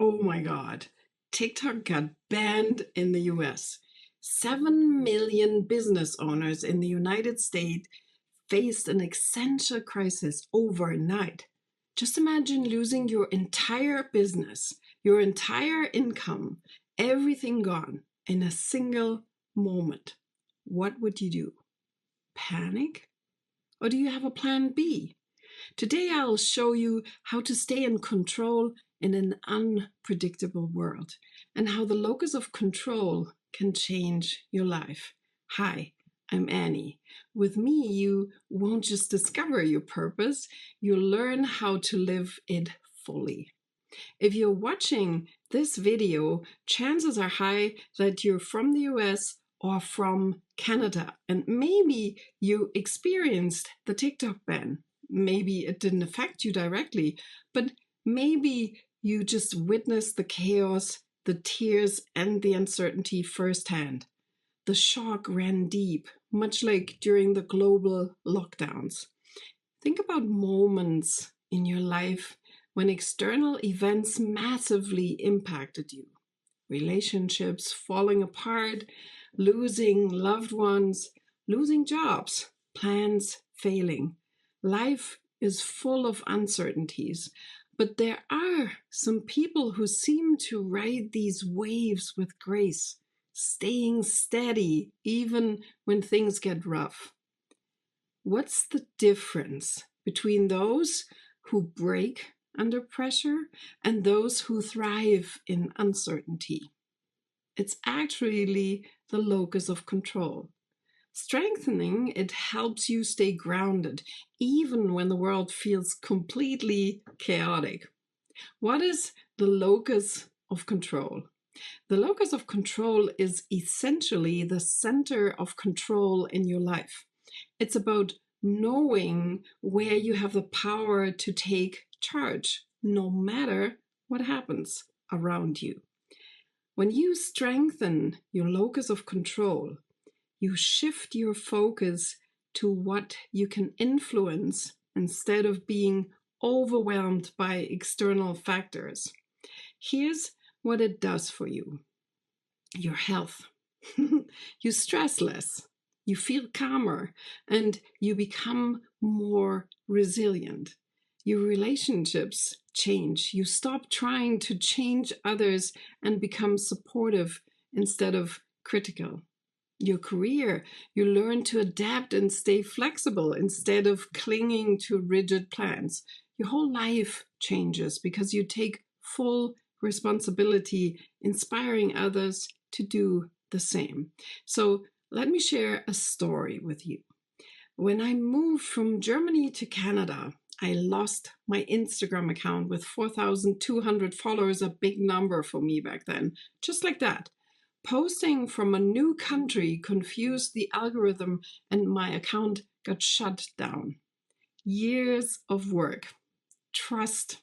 Oh my God. TikTok got banned in the US. 7 million business owners in the United States faced an existential crisis overnight. Just imagine losing your entire business, your entire income, everything gone in a single moment. What would you do? Panic? Or do you have a plan B? Today I'll show you how to stay in control in an unpredictable world and how the locus of control can change your life. Hi, I'm Annie. With me, you won't just discover your purpose, you'll learn how to live it fully. If you're watching this video, chances are high that you're from the US or from Canada, and maybe you experienced the TikTok ban. Maybe it didn't affect you directly, but maybe you just witnessed the chaos, the tears, and the uncertainty firsthand. The shock ran deep, much like during the global lockdowns. Think about moments in your life when external events massively impacted you. Relationships falling apart, losing loved ones, losing jobs, plans failing. Life is full of uncertainties, but there are some people who seem to ride these waves with grace, staying steady even when things get rough. What's the difference between those who break under pressure and those who thrive in uncertainty? It's actually the locus of control. Strengthening it helps you stay grounded, even when the world feels completely chaotic. What is the locus of control? The locus of control is essentially the center of control in your life. It's about knowing where you have the power to take charge, no matter what happens around you. When you strengthen your locus of control, you shift your focus to what you can influence instead of being overwhelmed by external factors. Here's what it does for you. Your health. You stress less, you feel calmer, and you become more resilient. Your relationships change. You stop trying to change others and become supportive instead of critical. Your career, you learn to adapt and stay flexible instead of clinging to rigid plans. Your whole life changes because you take full responsibility, inspiring others to do the same. So let me share a story with you. When I moved from Germany to Canada, I lost my Instagram account with 4,200 followers, a big number for me back then, just like that. Posting from a new country confused the algorithm and my account got shut down. Years of work, trust,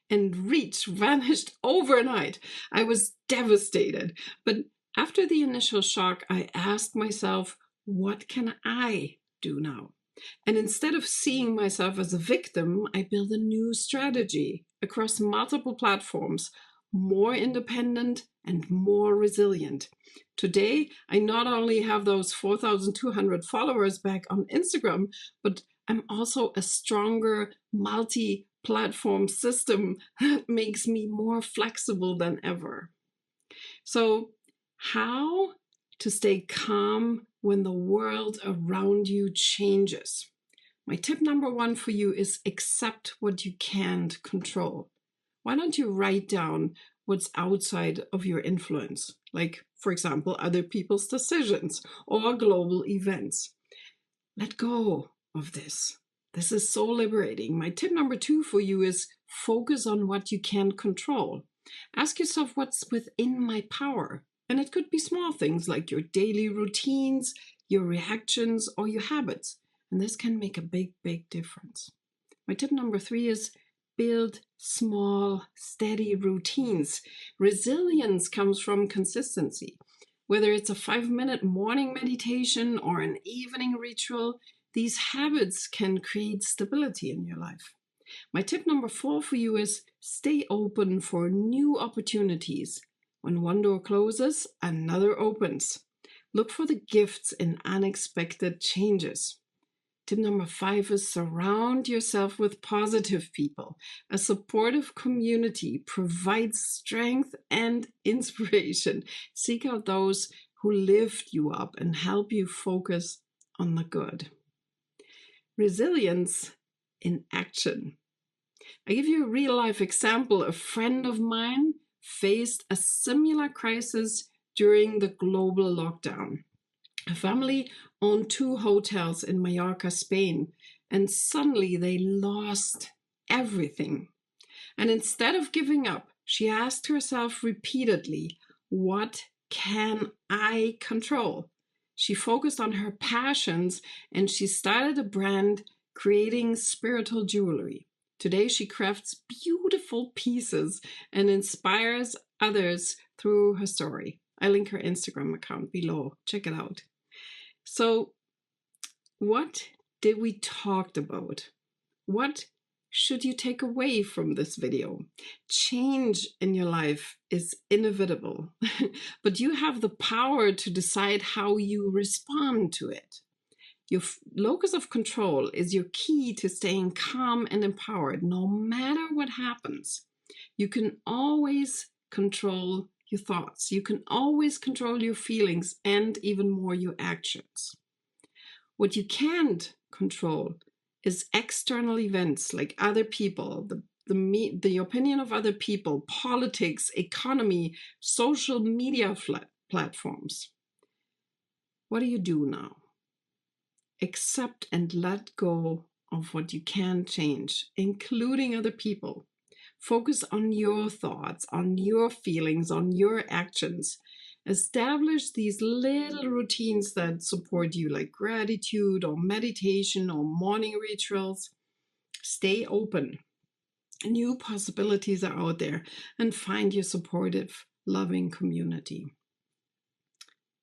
and reach vanished overnight. I was devastated. But after the initial shock, I asked myself, what can I do now? And instead of seeing myself as a victim, I built a new strategy across multiple platforms, more independent and more resilient. Today, I not only have those 4,200 followers back on Instagram, but I'm also a stronger multi-platform system that makes me more flexible than ever. So, how to stay calm when the world around you changes? My tip number one for you is accept what you can't control. Why don't you write down what's outside of your influence? Like, for example, other people's decisions or global events. Let go of this. This is so liberating. My tip number two for you is focus on what you can control. Ask yourself what's within my power. And it could be small things like your daily routines, your reactions, or your habits. And this can make a big, big difference. My tip number three is build small, steady routines. Resilience comes from consistency. Whether it's a 5-minute morning meditation or an evening ritual, these habits can create stability in your life. My tip number 4 for you is stay open for new opportunities. When one door closes, another opens. Look for the gifts in unexpected changes. Tip number 5 is surround yourself with positive people. A supportive community provides strength and inspiration. Seek out those who lift you up and help you focus on the good. Resilience in action. I give you a real life example. A friend of mine faced a similar crisis during the global lockdown. A family owned 2 hotels in Mallorca, Spain, and suddenly they lost everything. And instead of giving up, she asked herself repeatedly, what can I control? She focused on her passions and she started a brand creating spiritual jewelry. Today she crafts beautiful pieces and inspires others through her story. I link her Instagram account below. Check it out. So, what did we talk about? What should you take away from this video? Change in your life is inevitable, but you have the power to decide how you respond to it. Your locus of control is your key to staying calm and empowered no matter what happens. You can always control your thoughts. You can always control your feelings and even more your actions. What you can't control is external events like other people, the opinion of other people, politics, economy, social media platforms. What do you do now? Accept and let go of what you can change, including other people. Focus on your thoughts, on your feelings, on your actions. Establish these little routines that support you, like gratitude or meditation or morning rituals. Stay open. New possibilities are out there, and find your supportive, loving community.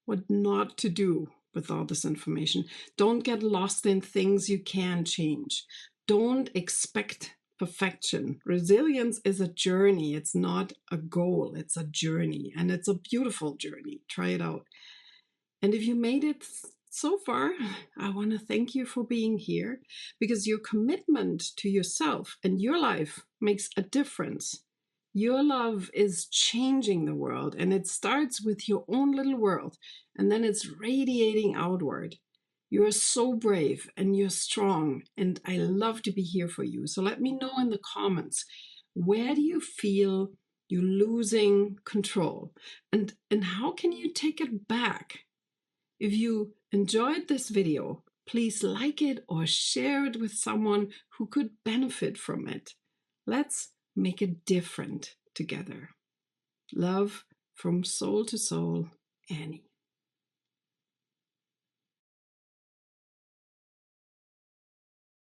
What not to do with all this information. Don't get lost in things you can change. Don't expect perfection. Resilience is a journey. It's not a goal. It's a journey, and it's a beautiful journey. Try it out. And if you made it so far, I want to thank you for being here, because your commitment to yourself and your life makes a difference. Your love is changing the world, and it starts with your own little world, and then it's radiating outward. You are so brave and you're strong, and I love to be here for you. So let me know in the comments, where do you feel you're losing control? And how can you take it back? If you enjoyed this video, please like it or share it with someone who could benefit from it. Let's make it different together. Love from soul to soul, Annie.